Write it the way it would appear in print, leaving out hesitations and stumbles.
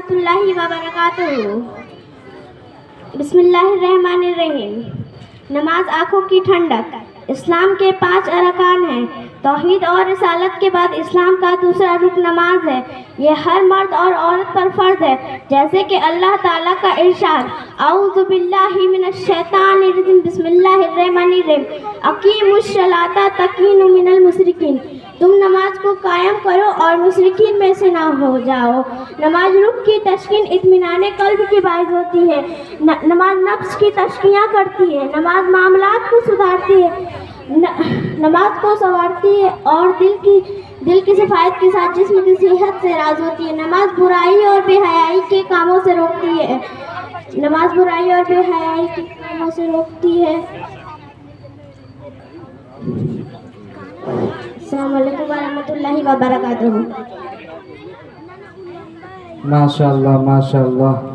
रहमतुल्लाहि व बरकातुहू। बिस्मिल्लाहिर्रहमानिर्रहीम। नमाज आँखों की ठंडक। इस्लाम के 5 अरकान हैं। तौहीद और रिसालत के बाद इस्लाम का दूसरा रुकन नमाज है। ये हर मर्द और औरत पर फ़र्ज है, जैसे कि अल्लाह ताला का इरशाद, औज़ु बिल्लाहि मिनश शैतानिर रजीम, बिस्मिल्लाहिर्रहमानिर्रहीम, अकीमुस्सलाता तकीनु मिनल मुशरिकीन। तुम नमाज को कायम करो और मुशरिकीन में से ना हो जाओ। नमाज रूह की तस्कीन, इत्मीनाने कल्ब की बाइस होती है। नमाज नफ्स की तस्किया करती है। नमाज मामलात को सुधारती है, नमाज को संवारती है और दिल की सफायत के साथ जिस्म की सेहत से राज होती है। नमाज बुराई और बेहयाई के कामों से रोकती है। नमाज बुराई और बेहयाई के कामों से रोकती है। अस्सलाम वालेकुम व रहमतुल्लाहि व बरकातुहू। माशाअल्लाह माशाअल्लाह।